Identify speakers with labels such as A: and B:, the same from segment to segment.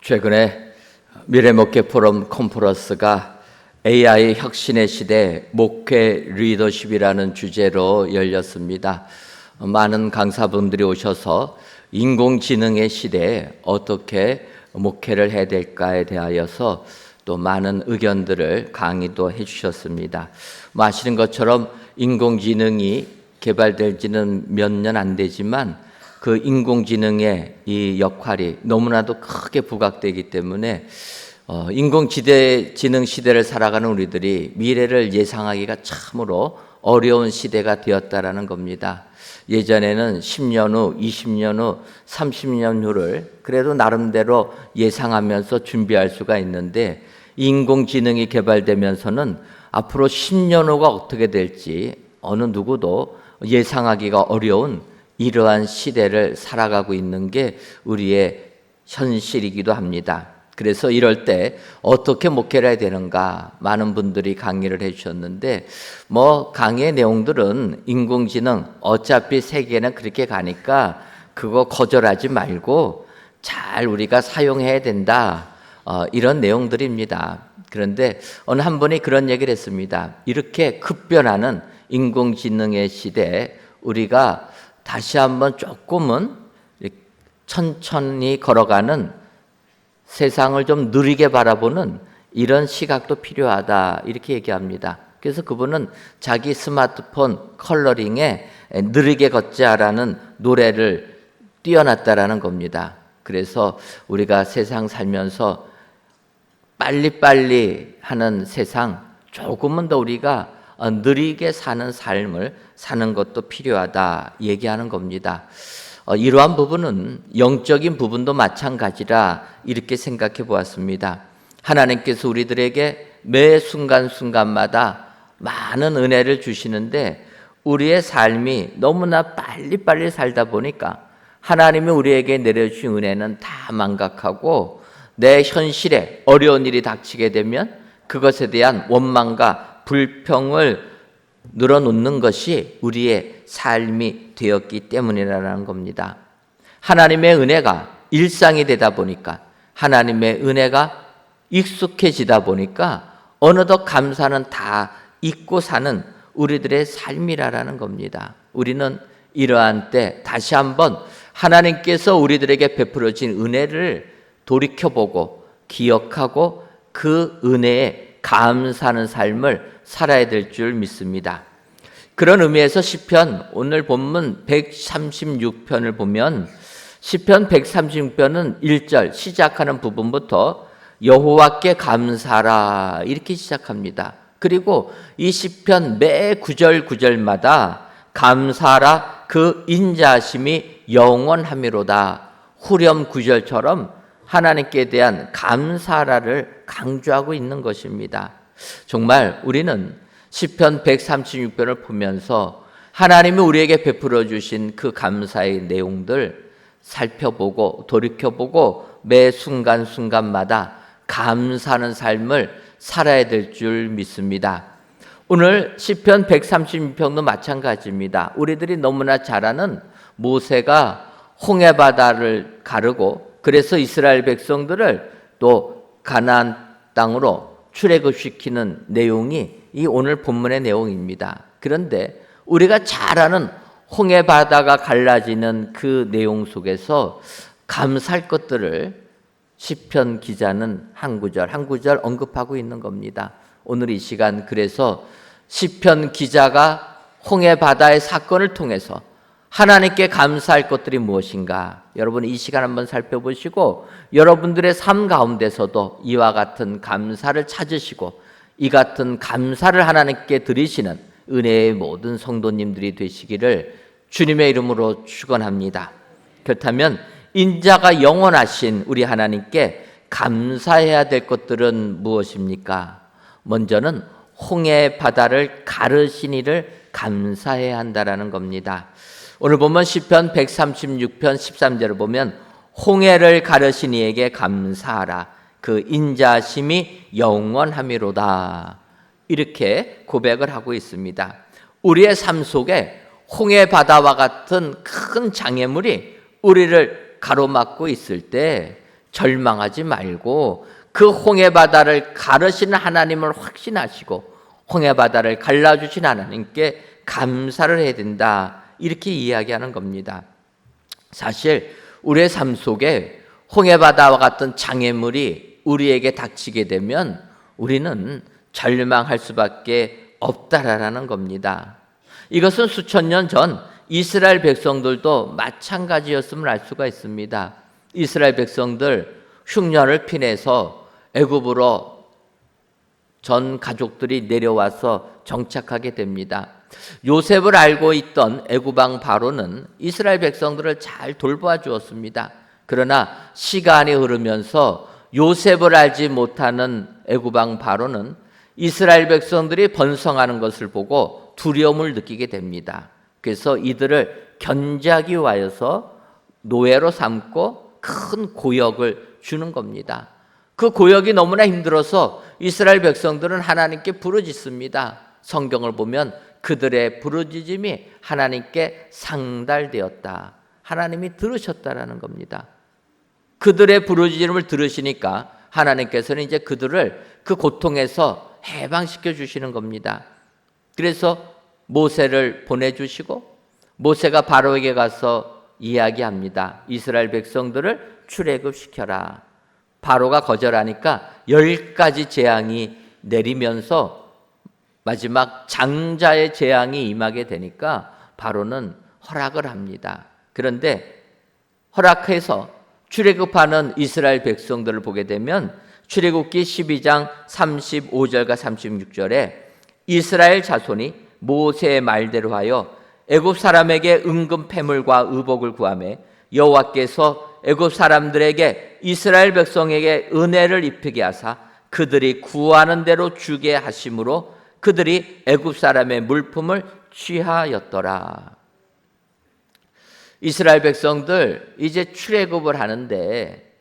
A: 최근에 미래목회 포럼 컨퍼런스가 AI 혁신의 시대 목회 리더십이라는 주제로 열렸습니다. 많은 강사분들이 오셔서 인공지능의 시대에 어떻게 목회를 해야 될까에 대하여서 또 많은 의견들을 강의도 해주셨습니다. 아시는 것처럼 인공지능이 개발될 지는 몇 년 안 되지만 그 인공지능의 이 역할이 너무나도 크게 부각되기 때문에 인공지능 시대를 살아가는 우리들이 미래를 예상하기가 참으로 어려운 시대가 되었다라는 겁니다. 예전에는 10년 후, 20년 후, 30년 후를 그래도 나름대로 예상하면서 준비할 수가 있는데 인공지능이 개발되면서는 앞으로 10년 후가 어떻게 될지 어느 누구도 예상하기가 어려운 이러한 시대를 살아가고 있는 게 우리의 현실이기도 합니다. 그래서 이럴 때 어떻게 목회를 해야 되는가 많은 분들이 강의를 해주셨는데 강의의 내용들은 인공지능 어차피 세계는 그렇게 가니까 그거 거절하지 말고 잘 우리가 사용해야 된다, 이런 내용들입니다. 그런데 어느 한 분이 그런 얘기를 했습니다. 이렇게 급변하는 인공지능의 시대에 우리가 다시 한번 조금은 천천히 걸어가는 세상을 좀 느리게 바라보는 이런 시각도 필요하다, 이렇게 얘기합니다. 그래서 그분은 자기 스마트폰 컬러링에 느리게 걷자라는 노래를 띄워놨다라는 겁니다. 그래서 우리가 세상 살면서 빨리빨리 하는 세상, 조금은 더 우리가 느리게 사는 삶을 사는 것도 필요하다 얘기하는 겁니다. 이러한 부분은 영적인 부분도 마찬가지라 이렇게 생각해 보았습니다. 하나님께서 우리들에게 매 순간순간마다 많은 은혜를 주시는데 우리의 삶이 너무나 빨리빨리 살다 보니까 하나님이 우리에게 내려주신 은혜는 다 망각하고 내 현실에 어려운 일이 닥치게 되면 그것에 대한 원망과 불평을 늘어놓는 것이 우리의 삶이 되었기 때문이라는 겁니다. 하나님의 은혜가 일상이 되다 보니까, 하나님의 은혜가 익숙해지다 보니까 어느덧 감사는 다 잊고 사는 우리들의 삶이라는 겁니다. 우리는 이러한 때 다시 한번 하나님께서 우리들에게 베풀어진 은혜를 돌이켜보고 기억하고 그 은혜에 감사하는 삶을 살아야 될 줄 믿습니다. 그런 의미에서 시편 오늘 본문 136편을 보면 시편 136편은 1절 시작하는 부분부터 여호와께 감사하라 이렇게 시작합니다. 그리고 이 시편 매 구절 구절마다 감사하라 그 인자하심이 영원하미로다, 후렴 구절처럼 하나님께 대한 감사라를 강조하고 있는 것입니다. 정말 우리는 시편 136편을 보면서 하나님이 우리에게 베풀어 주신 그 감사의 내용들 살펴보고 돌이켜보고 매 순간순간마다 감사하는 삶을 살아야 될 줄 믿습니다. 오늘 시편 136편도 마찬가지입니다. 우리들이 너무나 잘 아는 모세가 홍해바다를 가르고 그래서 이스라엘 백성들을 또 가나안 땅으로 출애굽시키는 내용이 이 오늘 본문의 내용입니다. 그런데 우리가 잘 아는 홍해바다가 갈라지는 그 내용 속에서 감사할 것들을 시편 기자는 한 구절 한 구절 언급하고 있는 겁니다. 오늘 이 시간 그래서 시편 기자가 홍해바다의 사건을 통해서 하나님께 감사할 것들이 무엇인가, 여러분 이 시간 한번 살펴보시고 여러분들의 삶 가운데서도 이와 같은 감사를 찾으시고 이 같은 감사를 하나님께 드리시는 은혜의 모든 성도님들이 되시기를 주님의 이름으로 축원합니다. 그렇다면 인자가 영원하신 우리 하나님께 감사해야 될 것들은 무엇입니까? 먼저는 홍해 바다를 가르신 이를 감사해야 한다라는 겁니다. 오늘 보면 시편 136편 13절을 보면 홍해를 가르신 이에게 감사하라 그 인자심이 영원하미로다 이렇게 고백을 하고 있습니다. 우리의 삶 속에 홍해 바다와 같은 큰 장애물이 우리를 가로막고 있을 때 절망하지 말고 그 홍해바다를 가르시는 하나님을 확신하시고 홍해바다를 갈라주신 하나님께 감사를 해야 된다, 이렇게 이야기하는 겁니다. 사실 우리의 삶 속에 홍해바다와 같은 장애물이 우리에게 닥치게 되면 우리는 절망할 수밖에 없다라는 겁니다. 이것은 수천 년 전 이스라엘 백성들도 마찬가지였음을 알 수가 있습니다. 이스라엘 백성들 흉년을 피내서 애굽으로 전 가족들이 내려와서 정착하게 됩니다. 요셉을 알고 있던 애굽 왕 바로는 이스라엘 백성들을 잘 돌보아 주었습니다. 그러나 시간이 흐르면서 요셉을 알지 못하는 애굽 왕 바로는 이스라엘 백성들이 번성하는 것을 보고 두려움을 느끼게 됩니다. 그래서 이들을 견제하기 위하여서 노예로 삼고 큰 고역을 주는 겁니다. 그 고역이 너무나 힘들어서 이스라엘 백성들은 하나님께 부르짖습니다. 성경을 보면 그들의 부르짖음이 하나님께 상달되었다, 하나님이 들으셨다라는 겁니다. 그들의 부르짖음을 들으시니까 하나님께서는 이제 그들을 그 고통에서 해방시켜 주시는 겁니다. 그래서 모세를 보내주시고 모세가 바로에게 가서 이야기합니다. 이스라엘 백성들을 출애굽시켜라. 바로가 거절하니까 10가지 재앙이 내리면서 마지막 장자의 재앙이 임하게 되니까 바로는 허락을 합니다. 그런데 허락해서 출애굽하는 이스라엘 백성들을 보게 되면 출애굽기 12장 35절과 36절에 이스라엘 자손이 모세의 말대로 하여 애굽 사람에게 은금 패물과 의복을 구하며 여호와께서 애굽 사람들에게 이스라엘 백성에게 은혜를 입히게 하사 그들이 구하는 대로 주게 하심으로 그들이 애굽 사람의 물품을 취하였더라. 이스라엘 백성들 이제 출애굽을 하는데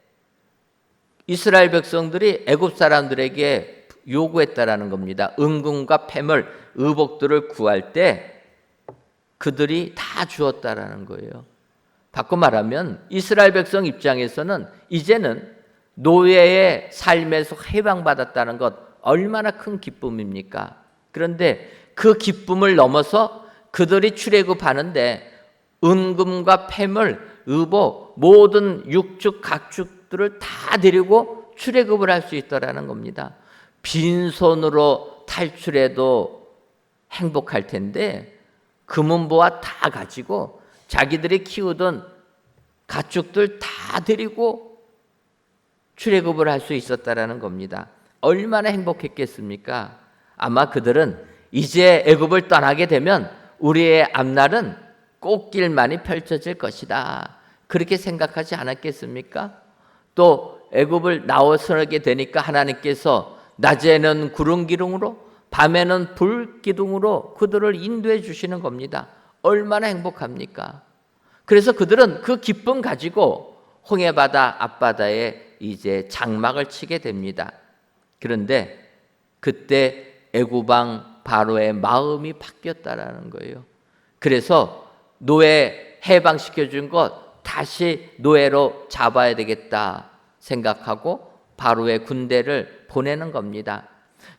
A: 이스라엘 백성들이 애굽 사람들에게 요구했다라는 겁니다. 은금과 패물, 의복들을 구할 때 그들이 다 주었다라는 거예요. 바꿔 말하면 이스라엘 백성 입장에서는 이제는 노예의 삶에서 해방받았다는 것, 얼마나 큰 기쁨입니까? 그런데 그 기쁨을 넘어서 그들이 출애굽하는데 은금과 패물, 의복, 모든 육축, 각축들을 다 데리고 출애굽을 할 수 있다라는 겁니다. 빈손으로 탈출해도 행복할 텐데 금은보화 다 가지고 자기들이 키우던 가축들 다 데리고 출애굽을 할 수 있었다라는 겁니다. 얼마나 행복했겠습니까? 아마 그들은 이제 애굽을 떠나게 되면 우리의 앞날은 꽃길만이 펼쳐질 것이다, 그렇게 생각하지 않았겠습니까? 또 애굽을 나서게 되니까 하나님께서 낮에는 구름 기둥으로 밤에는 불 기둥으로 그들을 인도해 주시는 겁니다. 얼마나 행복합니까? 그래서 그들은 그 기쁨 가지고 홍해바다 앞바다에 이제 장막을 치게 됩니다. 그런데 그때 애굽 왕 바로의 마음이 바뀌었다라는 거예요. 그래서 노예 해방시켜 준 것 다시 노예로 잡아야 되겠다 생각하고 바로의 군대를 보내는 겁니다.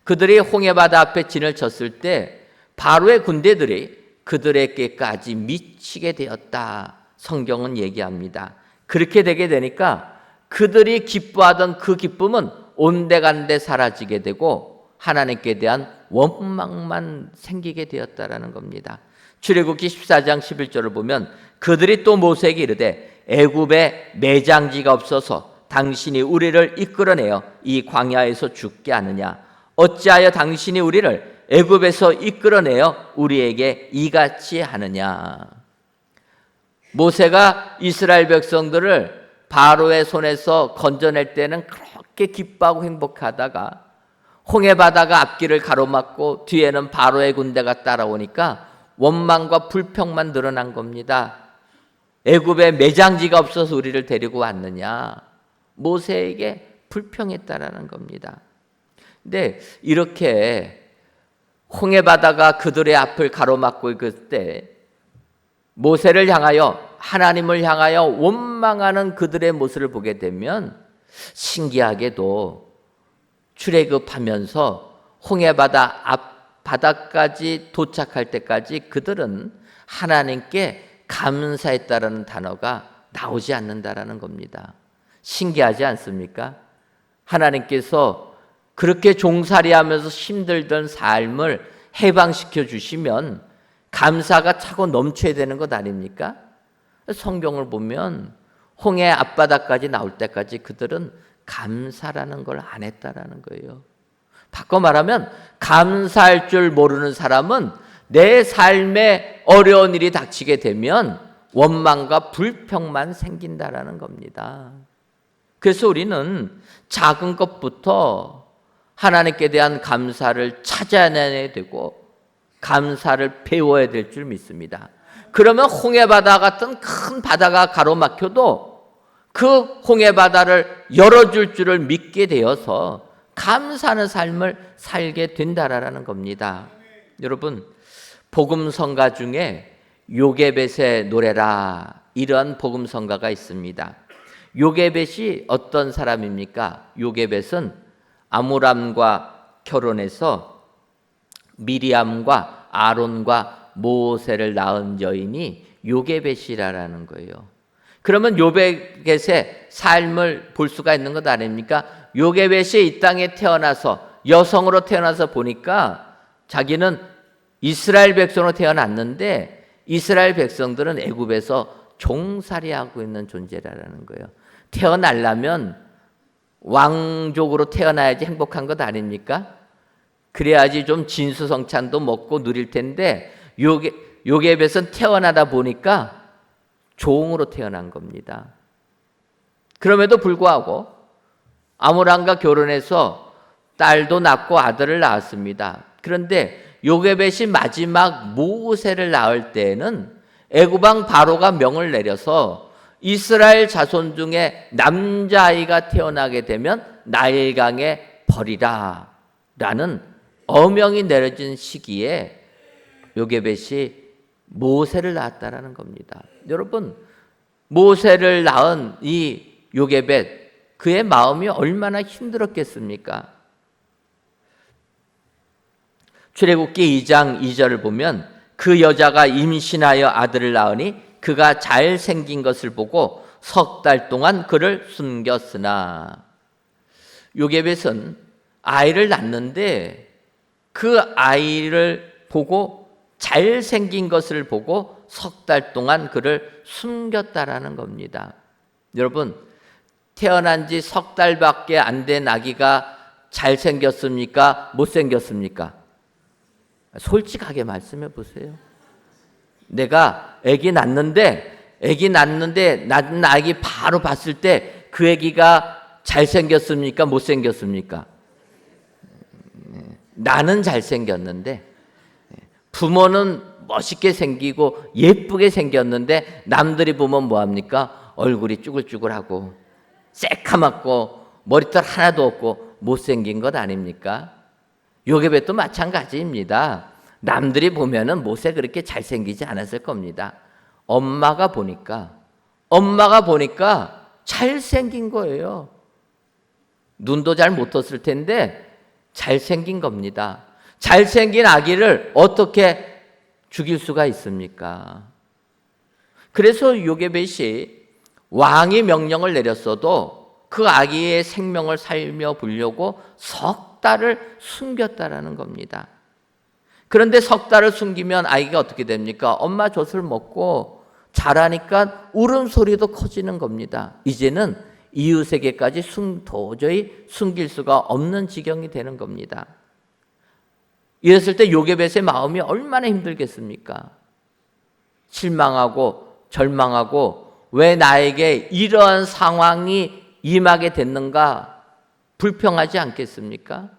A: 그들이 홍해바다 앞에 진을 쳤을 때 바로의 군대들이 그들에게까지 미치게 되었다, 성경은 얘기합니다. 그렇게 되게 되니까 그들이 기뻐하던 그 기쁨은 온데간데 사라지게 되고 하나님께 대한 원망만 생기게 되었다라는 겁니다. 출애굽기 14장 11절을 보면 그들이 또 모세에게 이르되 애굽에 매장지가 없어서 당신이 우리를 이끌어내어 이 광야에서 죽게 하느냐? 어찌하여 당신이 우리를 애굽에서 이끌어내어 우리에게 이같이 하느냐? 모세가 이스라엘 백성들을 바로의 손에서 건져낼 때는 그렇게 기뻐하고 행복하다가 홍해바다가 앞길을 가로막고 뒤에는 바로의 군대가 따라오니까 원망과 불평만 늘어난 겁니다. 애굽에 매장지가 없어서 우리를 데리고 왔느냐? 모세에게 불평했다라는 겁니다. 근데 이렇게 홍해바다가 그들의 앞을 가로막고 있을 때 모세를 향하여, 하나님을 향하여 원망하는 그들의 모습을 보게 되면 신기하게도 출애굽하면서 홍해바다 앞 바다까지 도착할 때까지 그들은 하나님께 감사했다라는 단어가 나오지 않는다라는 겁니다. 신기하지 않습니까? 하나님께서 그렇게 종살이하면서 힘들던 삶을 해방시켜 주시면 감사가 차고 넘쳐야 되는 것 아닙니까? 성경을 보면 홍해 앞바다까지 나올 때까지 그들은 감사라는 걸 안 했다라는 거예요. 바꿔 말하면 감사할 줄 모르는 사람은 내 삶에 어려운 일이 닥치게 되면 원망과 불평만 생긴다라는 겁니다. 그래서 우리는 작은 것부터 하나님께 대한 감사를 찾아내야 되고 감사를 배워야 될 줄 믿습니다. 그러면 홍해바다 같은 큰 바다가 가로막혀도 그 홍해바다를 열어줄 줄을 믿게 되어서 감사하는 삶을 살게 된다라는 겁니다. 여러분, 복음성가 중에 요게벳의 노래라 이런 복음성가가 있습니다. 요게벳이 어떤 사람입니까? 요게벳은 아므람과 결혼해서 미리암과 아론과 모세를 낳은 여인이 요게벳이라는 거예요. 그러면 요게벳의 삶을 볼 수가 있는 것 아닙니까? 요게벳이 이 땅에 태어나서 여성으로 태어나서 보니까 자기는 이스라엘 백성으로 태어났는데 이스라엘 백성들은 애굽에서 종살이하고 있는 존재라는 거예요. 태어나려면 왕족으로 태어나야지 행복한 것 아닙니까? 그래야지 좀 진수성찬도 먹고 누릴 텐데 요게벳은 태어나다 보니까 종으로 태어난 겁니다. 그럼에도 불구하고 아므람과 결혼해서 딸도 낳고 아들을 낳았습니다. 그런데 요게벳이 마지막 모세를 낳을 때에는 애굽왕 바로가 명을 내려서 이스라엘 자손 중에 남자아이가 태어나게 되면 나일강에 버리라 라는 어명이 내려진 시기에 요게벳이 모세를 낳았다라는 겁니다. 여러분, 모세를 낳은 이 요게벳, 그의 마음이 얼마나 힘들었겠습니까? 출애굽기 2장 2절을 보면 그 여자가 임신하여 아들을 낳으니 그가 잘생긴 것을 보고 석 달 동안 그를 숨겼으나, 요게벳은 아이를 낳는데 그 아이를 보고 잘생긴 것을 보고 석 달 동안 그를 숨겼다라는 겁니다. 여러분, 태어난 지 석 달밖에 안 된 아기가 잘생겼습니까? 못생겼습니까? 솔직하게 말씀해 보세요. 내가 아기 낳는 아기 바로 봤을 때 그 아기가 잘생겼습니까? 못생겼습니까? 나는 잘생겼는데, 부모는 멋있게 생기고 예쁘게 생겼는데 남들이 보면 뭐합니까? 얼굴이 쭈글쭈글하고 새카맣고 머리털 하나도 없고 못생긴 것 아닙니까? 요게벳도 마찬가지입니다. 남들이 보면은 모세 그렇게 잘생기지 않았을 겁니다. 엄마가 보니까 잘생긴 거예요. 눈도 잘 못 떴을 텐데 잘생긴 겁니다. 잘생긴 아기를 어떻게 죽일 수가 있습니까? 그래서 요게벳이 왕이 명령을 내렸어도 그 아기의 생명을 살며 보려고 석 달을 숨겼다라는 겁니다. 그런데 석 달을 숨기면 아이가 어떻게 됩니까? 엄마 젖을 먹고 자라니까 울음소리도 커지는 겁니다. 이제는 이웃에게까지 도저히 숨길 수가 없는 지경이 되는 겁니다. 이랬을 때 요게벳의 마음이 얼마나 힘들겠습니까? 실망하고 절망하고 왜 나에게 이러한 상황이 임하게 됐는가 불평하지 않겠습니까?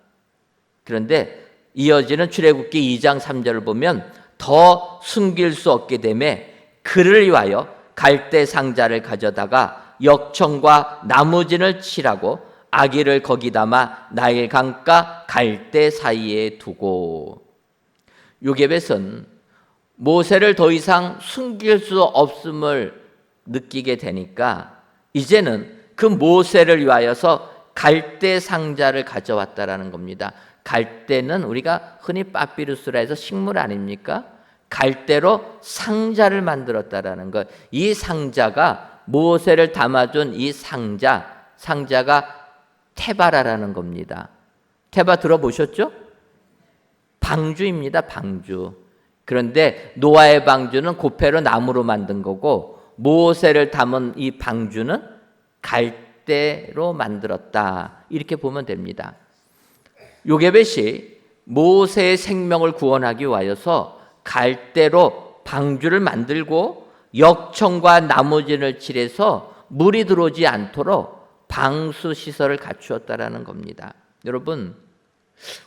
A: 그런데 이어지는 출애굽기 2장 3절을 보면 더 숨길 수 없게 되매 그를 위하여 갈대 상자를 가져다가 역청과 나무진을 칠하고 아기를 거기 담아 나일 강가 갈대 사이에 두고. 요게벳은 모세를 더 이상 숨길 수 없음을 느끼게 되니까 이제는 그 모세를 위하여서 갈대 상자를 가져왔다라는 겁니다. 갈대는 우리가 흔히 파피루스라 해서 식물 아닙니까? 갈대로 상자를 만들었다라는 것. 이 상자가 모세를 담아준 이 상자가 테바라라는 겁니다. 테바 들어보셨죠? 방주입니다. 방주. 그런데 노아의 방주는 고패로 나무로 만든 거고 모세를 담은 이 방주는 갈대로 만들었다. 이렇게 보면 됩니다. 요게벳이 모세의 생명을 구원하기 위하여서 갈대로 방주를 만들고 역청과 나무진을 칠해서 물이 들어오지 않도록 방수 시설을 갖추었다라는 겁니다. 여러분,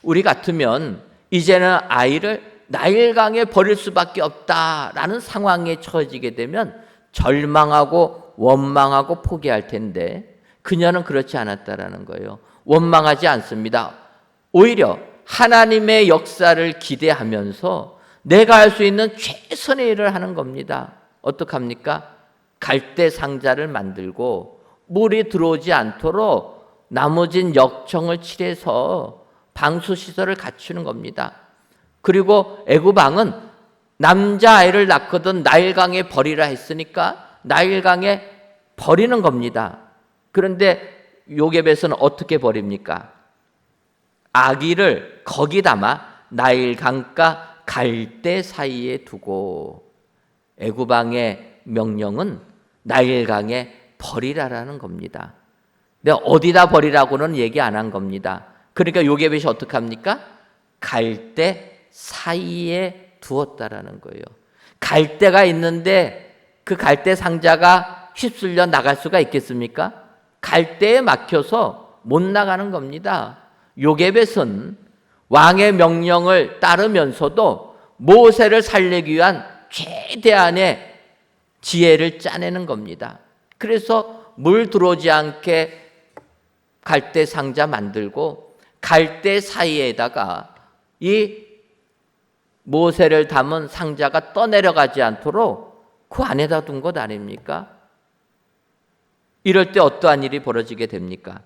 A: 우리 같으면 이제는 아이를 나일강에 버릴 수밖에 없다라는 상황에 처해지게 되면 절망하고 원망하고 포기할 텐데 그녀는 그렇지 않았다라는 거예요. 원망하지 않습니다. 오히려 하나님의 역사를 기대하면서 내가 할 수 있는 최선의 일을 하는 겁니다. 어떡합니까? 갈대 상자를 만들고 물이 들어오지 않도록 나무진 역청을 칠해서 방수시설을 갖추는 겁니다. 그리고 애굽 왕은 남자아이를 낳거든 나일강에 버리라 했으니까 나일강에 버리는 겁니다. 그런데 요게벳은 어떻게 버립니까? 아기를 거기 담아 나일강과 갈대 사이에 두고 애굽 왕의 명령은 나일강에 버리라라는 겁니다. 근데 어디다 버리라고는 얘기 안 한 겁니다. 그러니까 요게벳이 어떻게 합니까? 갈대 사이에 두었다라는 거예요. 갈대가 있는데 그 갈대 상자가 휩쓸려 나갈 수가 있겠습니까? 갈대에 막혀서 못 나가는 겁니다. 요게벳은 왕의 명령을 따르면서도 모세를 살리기 위한 최대한의 지혜를 짜내는 겁니다. 그래서 물 들어오지 않게 갈대 상자 만들고 갈대 사이에다가 이 모세를 담은 상자가 떠내려가지 않도록 그 안에다 둔 것 아닙니까? 이럴 때 어떠한 일이 벌어지게 됩니까?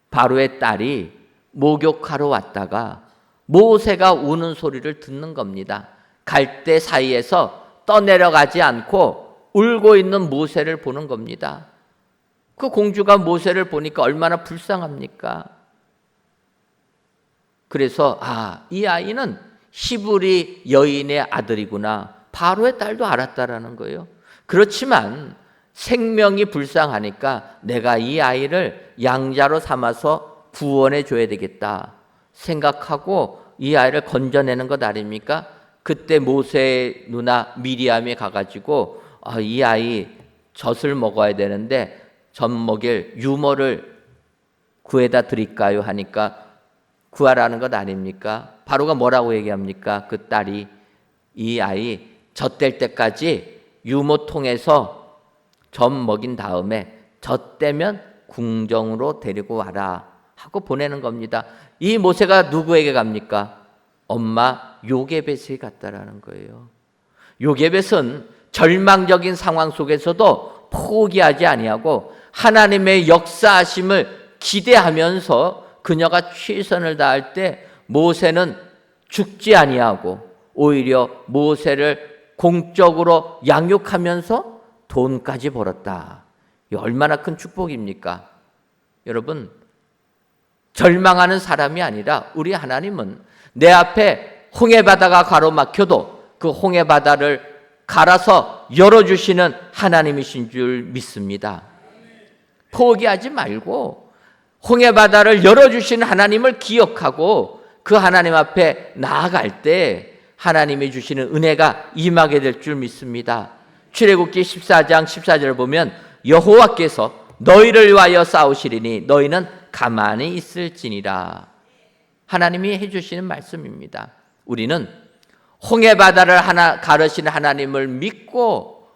A: 바로의 딸이 목욕하러 왔다가 모세가 우는 소리를 듣는 겁니다. 갈대 사이에서 떠내려가지 않고 울고 있는 모세를 보는 겁니다. 그 공주가 모세를 보니까 얼마나 불쌍합니까? 그래서 이 아이는 히브리 여인의 아들이구나. 바로의 딸도 알았다라는 거예요. 그렇지만 생명이 불쌍하니까 내가 이 아이를 양자로 삼아서 구원해 줘야 되겠다 생각하고 이 아이를 건져내는 것 아닙니까? 그때 모세의 누나 미리암이 가가지고 이 아이 젖을 먹어야 되는데 젖 먹일 유모를 구해다 드릴까요? 하니까 구하라는 것 아닙니까? 바로가 뭐라고 얘기합니까? 그 딸이 이 아이 젖될 때까지 유모통에서 젖 먹인 다음에 젖되면 궁정으로 데리고 와라 하고 보내는 겁니다. 이 모세가 누구에게 갑니까? 엄마 요게벳에게 갔다라는 거예요. 요게벳은 절망적인 상황 속에서도 포기하지 아니하고 하나님의 역사하심을 기대하면서 그녀가 최선을 다할 때 모세는 죽지 아니하고 오히려 모세를 공적으로 양육하면서 돈까지 벌었다. 이 얼마나 큰 축복입니까? 여러분, 절망하는 사람이 아니라 우리 하나님은 내 앞에 홍해바다가 가로막혀도 그 홍해바다를 갈아서 열어주시는 하나님이신 줄 믿습니다. 포기하지 말고 홍해바다를 열어주신 하나님을 기억하고 그 하나님 앞에 나아갈 때 하나님이 주시는 은혜가 임하게 될 줄 믿습니다. 출애굽기 14장 14절을 보면 여호와께서 너희를 위하여 싸우시리니 너희는 가만히 있을지니라. 하나님이 해주시는 말씀입니다. 우리는 홍해바다를 가르신 하나님을 믿고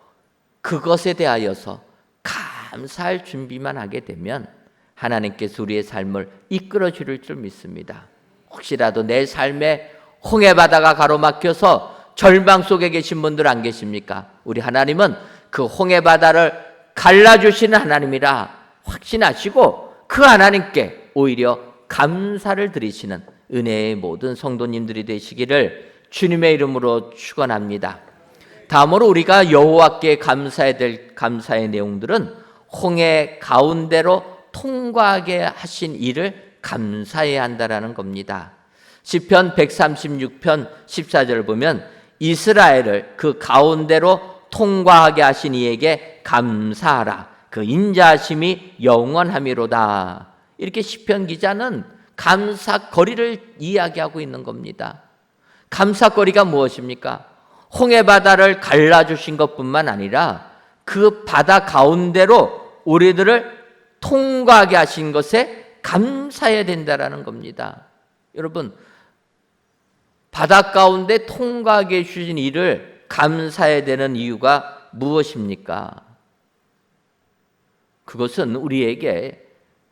A: 그것에 대하여서 감사할 준비만 하게 되면 하나님께서 우리의 삶을 이끌어 주실 줄 믿습니다. 혹시라도 내 삶에 홍해바다가 가로막혀서 절망 속에 계신 분들 안 계십니까? 우리 하나님은 그 홍해바다를 갈라주시는 하나님이라 확신하시고 그 하나님께 오히려 감사를 드리시는 은혜의 모든 성도님들이 되시기를 주님의 이름으로 축원합니다. 다음으로 우리가 여호와께 감사해야 될 감사의 내용들은 홍해 가운데로 통과하게 하신 일을 감사해야 한다라는 겁니다. 시편 136편 14절을 보면 이스라엘을 그 가운데로 통과하게 하신 이에게 감사하라. 그 인자하심이 영원함이로다. 이렇게 시편 기자는 감사거리를 이야기하고 있는 겁니다. 감사거리가 무엇입니까? 홍해 바다를 갈라주신 것뿐만 아니라 그 바다 가운데로 우리들을 통과하게 하신 것에 감사해야 된다라는 겁니다. 여러분, 바다 가운데 통과하게 해주신 일을 감사해야 되는 이유가 무엇입니까? 그것은 우리에게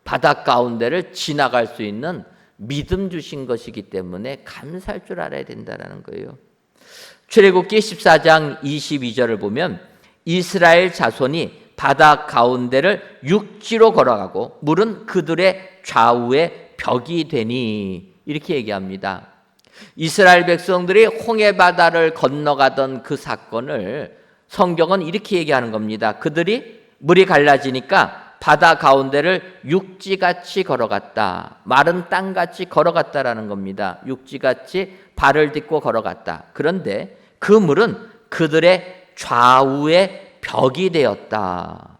A: 바다 가운데를 지나갈 수 있는 믿음 주신 것이기 때문에 감사할 줄 알아야 된다는 거예요. 출애굽기 14장 22절을 보면 이스라엘 자손이 바다 가운데를 육지로 걸어가고 물은 그들의 좌우에 벽이 되니 이렇게 얘기합니다. 이스라엘 백성들이 홍해 바다를 건너가던 그 사건을 성경은 이렇게 얘기하는 겁니다. 그들이 물이 갈라지니까 바다 가운데를 육지같이 걸어갔다. 마른 땅같이 걸어갔다라는 겁니다. 육지같이 발을 딛고 걸어갔다. 그런데 그 물은 그들의 좌우에 벽이 되었다.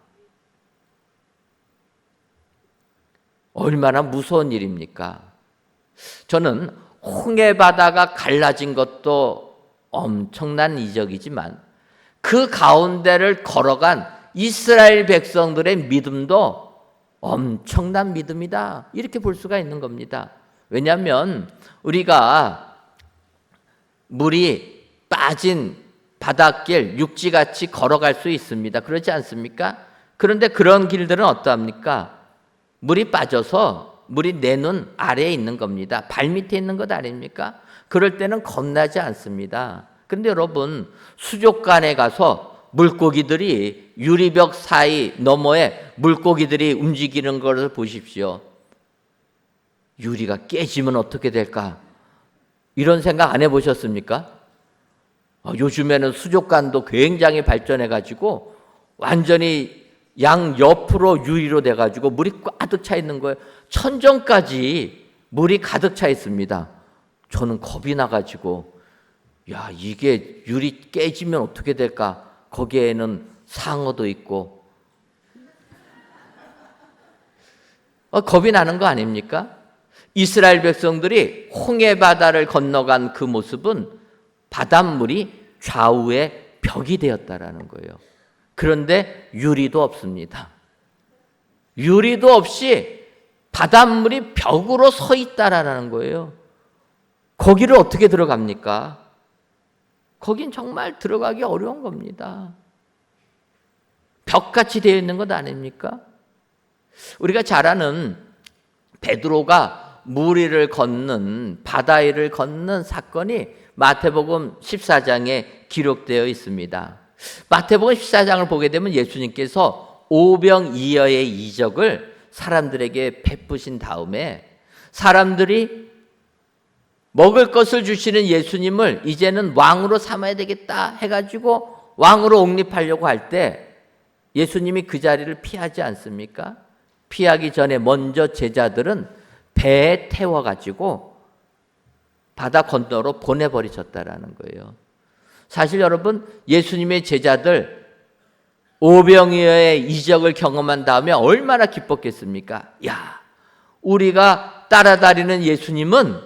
A: 얼마나 무서운 일입니까? 저는 홍해 바다가 갈라진 것도 엄청난 이적이지만 그 가운데를 걸어간 이스라엘 백성들의 믿음도 엄청난 믿음이다. 이렇게 볼 수가 있는 겁니다. 왜냐하면 우리가 물이 빠진 바닷길, 육지같이 걸어갈 수 있습니다. 그렇지 않습니까? 그런데 그런 길들은 어떠합니까? 물이 빠져서 물이 내 눈 아래에 있는 겁니다. 발 밑에 있는 것 아닙니까? 그럴 때는 겁나지 않습니다. 그런데 여러분, 수족관에 가서 물고기들이 유리벽 사이 너머에 물고기들이 움직이는 것을 보십시오. 유리가 깨지면 어떻게 될까? 이런 생각 안 해보셨습니까? 요즘에는 수족관도 굉장히 발전해가지고 완전히 양 옆으로 유리로 돼가지고 물이 가득 차 있는 거예요. 천정까지 물이 가득 차 있습니다. 저는 겁이 나가지고 야, 이게 유리 깨지면 어떻게 될까? 거기에는 상어도 있고 겁이 나는 거 아닙니까? 이스라엘 백성들이 홍해 바다를 건너간 그 모습은 바닷물이 좌우에 벽이 되었다라는 거예요. 그런데 유리도 없습니다. 유리도 없이 바닷물이 벽으로 서 있다라는 거예요. 거기를 어떻게 들어갑니까? 거긴 정말 들어가기 어려운 겁니다. 벽같이 되어 있는 것 아닙니까? 우리가 잘 아는 베드로가 물 위를 걷는, 바다 위를 걷는 사건이 마태복음 14장에 기록되어 있습니다. 마태복음 14장을 보게 되면 예수님께서 오병이어의 이적을 사람들에게 베푸신 다음에 사람들이 먹을 것을 주시는 예수님을 이제는 왕으로 삼아야 되겠다 해가지고 왕으로 옹립하려고 할 때 예수님이 그 자리를 피하지 않습니까? 피하기 전에 먼저 제자들은 배에 태워가지고 바다 건너로 보내버리셨다라는 거예요. 사실 여러분, 예수님의 제자들 오병이어의 이적을 경험한 다음에 얼마나 기뻤겠습니까? 야, 우리가 따라다니는 예수님은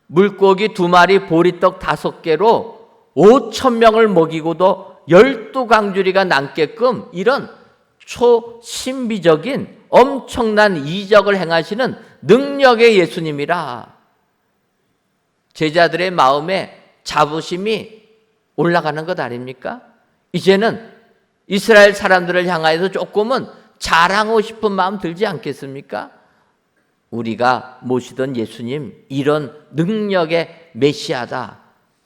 A: 물고기 2마리 보리떡 5개로 5,000명을 먹이고도 12광주리가 남게끔 이런 초신비적인 엄청난 이적을 행하시는 능력의 예수님이라 제자들의 마음에 자부심이 올라가는 것 아닙니까? 이제는 이스라엘 사람들을 향하여서 조금은 자랑하고 싶은 마음 들지 않겠습니까? 우리가 모시던 예수님 이런 능력의 메시아다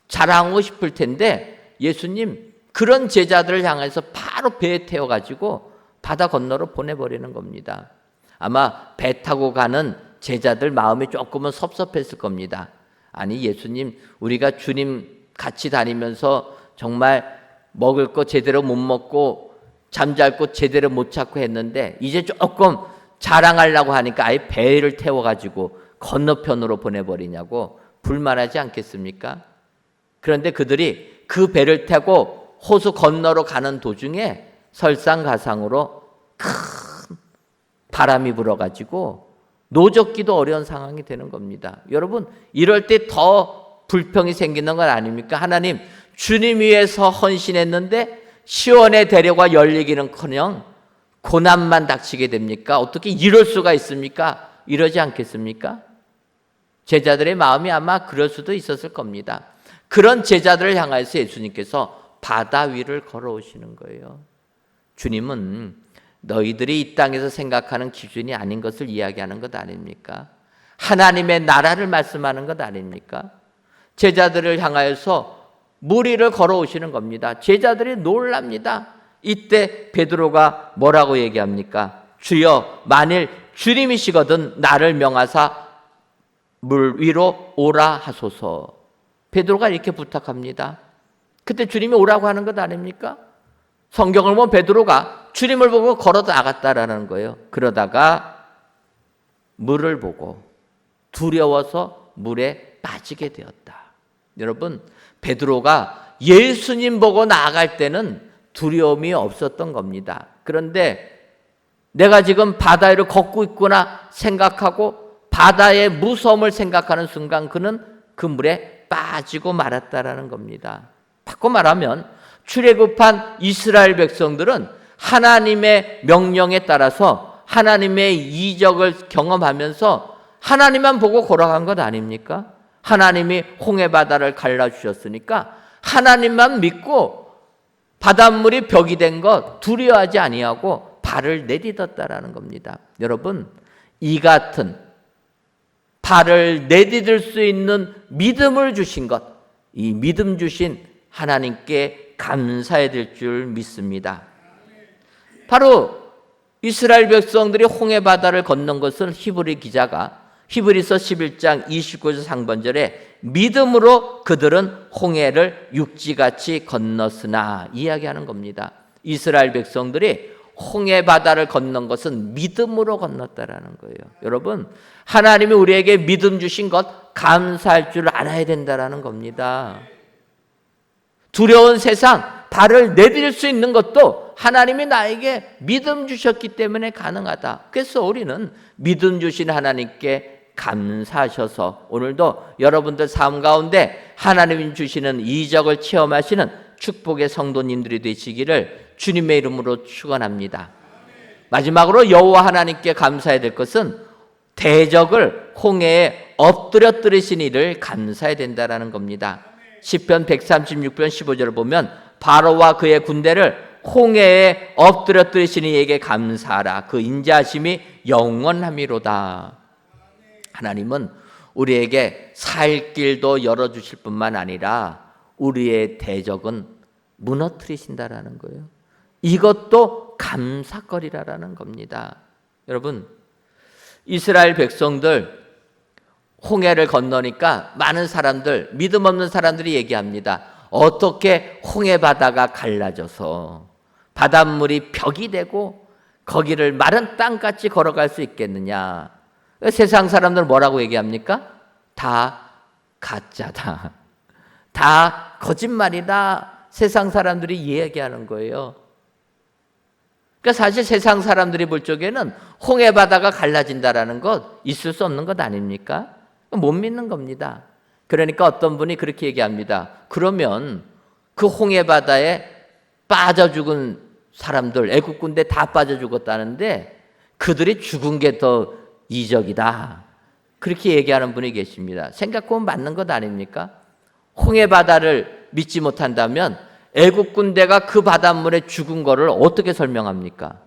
A: 자랑하고 싶을 텐데 예수님 그런 제자들을 향해서 바로 배에 태워가지고 바다 건너로 보내버리는 겁니다. 아마 배 타고 가는 제자들 마음이 조금은 섭섭했을 겁니다. 아니 예수님, 우리가 주님 같이 다니면서 정말 먹을 거 제대로 못 먹고 잠잘 곳 제대로 못 찾고 했는데 이제 조금 자랑하려고 하니까 아예 배를 태워가지고 건너편으로 보내버리냐고 불만하지 않겠습니까? 그런데 그들이 그 배를 타고 호수 건너로 가는 도중에 설상가상으로 큰 바람이 불어가지고 노젓기도 어려운 상황이 되는 겁니다. 여러분, 이럴 때 더 불평이 생기는 건 아닙니까? 하나님, 주님 위해서 헌신했는데 시원의 대려가 열리기는커녕 고난만 닥치게 됩니까? 어떻게 이럴 수가 있습니까? 이러지 않겠습니까? 제자들의 마음이 아마 그럴 수도 있었을 겁니다. 그런 제자들을 향해서 예수님께서 바다 위를 걸어오시는 거예요. 주님은 너희들이 이 땅에서 생각하는 기준이 아닌 것을 이야기하는 것 아닙니까? 하나님의 나라를 말씀하는 것 아닙니까? 제자들을 향하여서 물 위를 걸어오시는 겁니다. 제자들이 놀랍니다. 이때 베드로가 뭐라고 얘기합니까? 주여, 만일 주님이시거든 나를 명하사 물 위로 오라 하소서. 베드로가 이렇게 부탁합니다. 그때 주님이 오라고 하는 것 아닙니까? 성경을 보면 베드로가 주님을 보고 걸어 나갔다라는 거예요. 그러다가 물을 보고 두려워서 물에 빠지게 되었다. 여러분, 베드로가 예수님 보고 나아갈 때는 두려움이 없었던 겁니다. 그런데 내가 지금 바다 위를 걷고 있구나 생각하고 바다의 무서움을 생각하는 순간 그는 그 물에 빠지고 말았다라는 겁니다. 바꿔 말하면 출애굽한 이스라엘 백성들은 하나님의 명령에 따라서 하나님의 이적을 경험하면서 하나님만 보고 걸어간 것 아닙니까? 하나님이 홍해바다를 갈라주셨으니까 하나님만 믿고 바닷물이 벽이 된 것 두려워하지 아니하고 발을 내딛었다라는 겁니다. 여러분, 이 같은 발을 내딛을 수 있는 믿음을 주신 것, 이 믿음 주신 하나님께 감사해야 될 줄 믿습니다. 바로 이스라엘 백성들이 홍해바다를 건넌 것을 히브리 기자가 히브리서 11장 29절 상반절에 믿음으로 그들은 홍해를 육지같이 건넜으나 이야기하는 겁니다. 이스라엘 백성들이 홍해바다를 건넌 것은 믿음으로 건넜다라는 거예요. 여러분, 하나님이 우리에게 믿음 주신 것 감사할 줄 알아야 된다라는 겁니다. 두려운 세상 발을 내딜 수 있는 것도 하나님이 나에게 믿음 주셨기 때문에 가능하다. 그래서 우리는 믿음 주신 하나님께 감사하셔서 오늘도 여러분들 삶 가운데 하나님이 주시는 이적을 체험하시는 축복의 성도님들이 되시기를 주님의 이름으로 축원합니다. 마지막으로 여호와 하나님께 감사해야 될 것은 대적을 홍해에 엎드려뜨리신 이를 감사해야 된다라는 겁니다. 시편 136편 15절을 보면 바로와 그의 군대를 홍해에 엎드려뜨리신 이에게 감사하라. 그 인자하심이 영원함이로다. 하나님은 우리에게 살 길도 열어주실 뿐만 아니라 우리의 대적은 무너뜨리신다라는 거예요. 이것도 감사거리라는 겁니다. 여러분, 이스라엘 백성들 홍해를 건너니까 많은 사람들, 믿음 없는 사람들이 얘기합니다. 어떻게 홍해바다가 갈라져서 바닷물이 벽이 되고 거기를 마른 땅같이 걸어갈 수 있겠느냐. 세상 사람들 뭐라고 얘기합니까? 다 가짜다. 다 거짓말이다. 세상 사람들이 이야기하는 거예요. 그러니까 사실 세상 사람들이 볼 적에는 홍해바다가 갈라진다라는 것 있을 수 없는 것 아닙니까? 못 믿는 겁니다. 그러니까 어떤 분이 그렇게 얘기합니다. 그러면 그 홍해바다에 빠져 죽은 사람들, 애국 군대 다 빠져 죽었다는데 그들이 죽은 게 더 이적이다. 그렇게 얘기하는 분이 계십니다. 생각해보면 맞는 것 아닙니까? 홍해바다를 믿지 못한다면 애국 군대가 그 바닷물에 죽은 거를 어떻게 설명합니까?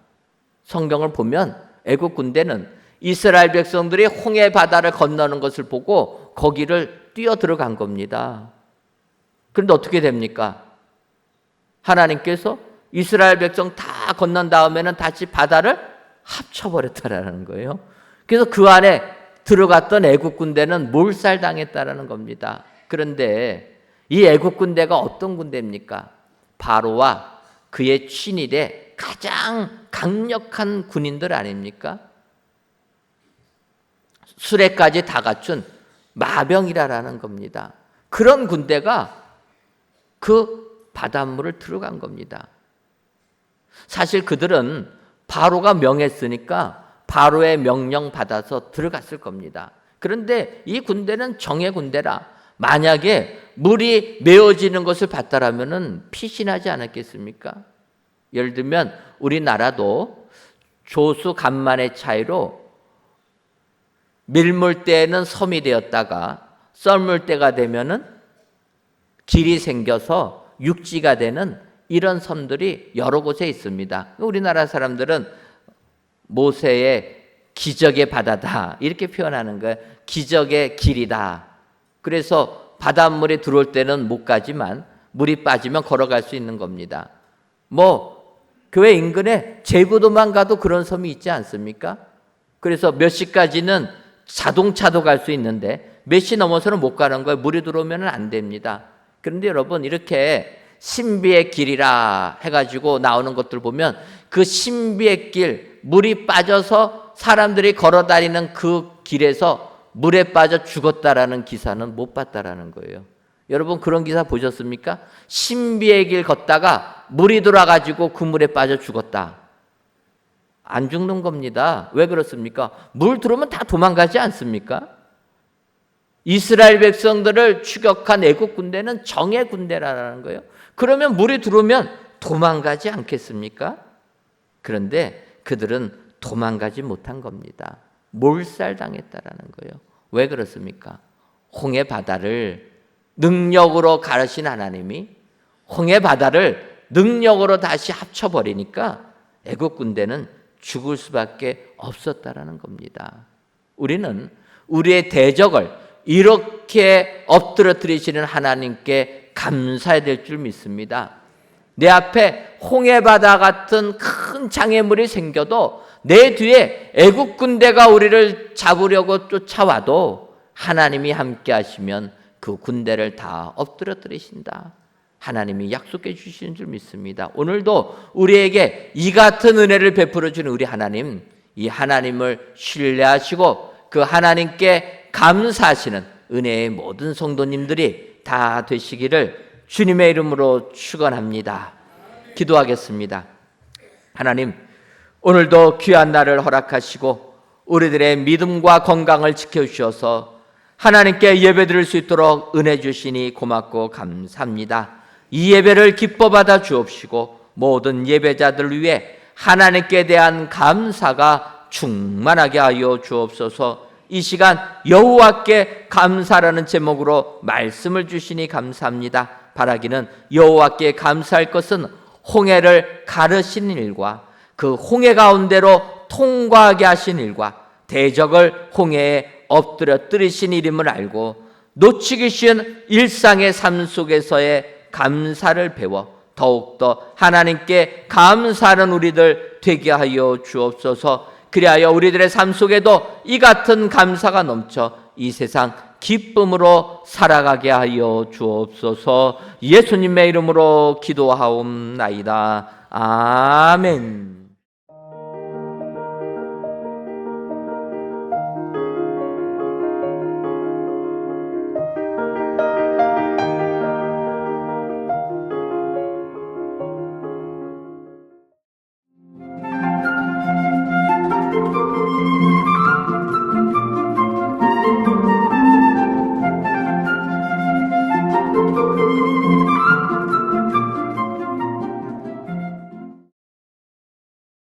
A: 성경을 보면 애국 군대는 이스라엘 백성들이 홍해바다를 건너는 것을 보고 거기를 뛰어 들어간 겁니다. 그런데 어떻게 됩니까? 하나님께서 이스라엘 백성 다 건넌 다음에는 다시 바다를 합쳐버렸다라는 거예요. 그래서 그 안에 들어갔던 애국 군대는 몰살당했다라는 겁니다. 그런데 이 애국 군대가 어떤 군대입니까? 바로와 그의 친일의 가장 강력한 군인들 아닙니까? 수레까지 다 갖춘 마병이라는 겁니다. 그런 군대가 그 바닷물을 들어간 겁니다. 사실 그들은 바로가 명했으니까 바로의 명령 받아서 들어갔을 겁니다. 그런데 이 군대는 정예 군대라 만약에 물이 메워지는 것을 봤다라면은 피신하지 않았겠습니까? 예를 들면 우리나라도 조수 간만의 차이로 밀물 때에는 섬이 되었다가 썰물 때가 되면은 길이 생겨서 육지가 되는 이런 섬들이 여러 곳에 있습니다. 우리나라 사람들은 모세의 기적의 바다다 이렇게 표현하는 거예요. 기적의 길이다. 그래서 바닷물이 들어올 때는 못 가지만 물이 빠지면 걸어갈 수 있는 겁니다. 교회 인근에 제부도만 가도 그런 섬이 있지 않습니까? 그래서 몇 시까지는 자동차도 갈 수 있는데 몇 시 넘어서는 못 가는 거예요. 물이 들어오면 안 됩니다. 그런데 여러분 이렇게 신비의 길이라 해가지고 나오는 것들 보면 그 신비의 길, 물이 빠져서 사람들이 걸어다니는 그 길에서 물에 빠져 죽었다라는 기사는 못 봤다라는 거예요. 여러분 그런 기사 보셨습니까? 신비의 길 걷다가 물이 들어와가지고 그 물에 빠져 죽었다. 안 죽는 겁니다. 왜 그렇습니까? 물 들어오면 다 도망가지 않습니까? 이스라엘 백성들을 추격한 애국 군대는 정예 군대라는 거예요. 그러면 물이 들어오면 도망가지 않겠습니까? 그런데 그들은 도망가지 못한 겁니다. 몰살당했다라는 거예요. 왜 그렇습니까? 홍해 바다를 능력으로 가르신 하나님이 홍해 바다를 능력으로 다시 합쳐버리니까 애국 군대는 죽을 수밖에 없었다라는 겁니다. 우리는 우리의 대적을 이렇게 엎드러뜨리시는 하나님께 감사해야 될 줄 믿습니다. 내 앞에 홍해바다 같은 큰 장애물이 생겨도 내 뒤에 애국 군대가 우리를 잡으려고 쫓아와도 하나님이 함께 하시면 그 군대를 다 엎드러뜨리신다. 하나님이 약속해 주시는 줄 믿습니다. 오늘도 우리에게 이 같은 은혜를 베풀어 주는 우리 하나님, 이 하나님을 신뢰하시고 그 하나님께 감사하시는 은혜의 모든 성도님들이 다 되시기를 주님의 이름으로 축원합니다. 기도하겠습니다. 하나님, 오늘도 귀한 날을 허락하시고 우리들의 믿음과 건강을 지켜주셔서 하나님께 예배드릴 수 있도록 은혜 주시니 고맙고 감사합니다. 이 예배를 기뻐 받아 주옵시고 모든 예배자들 위해 하나님께 대한 감사가 충만하게 하여 주옵소서. 이 시간 여호와께 감사라는 제목으로 말씀을 주시니 감사합니다. 바라기는 여호와께 감사할 것은 홍해를 가르신 일과 그 홍해 가운데로 통과하게 하신 일과 대적을 홍해에 엎드려뜨리신 일임을 알고 놓치기 쉬운 일상의 삶 속에서의 감사를 배워 더욱더 하나님께 감사하는 우리들 되게 하여 주옵소서. 그리하여 우리들의 삶 속에도 이 같은 감사가 넘쳐 이 세상 기쁨으로 살아가게 하여 주옵소서. 예수님의 이름으로 기도하옵나이다. 아멘.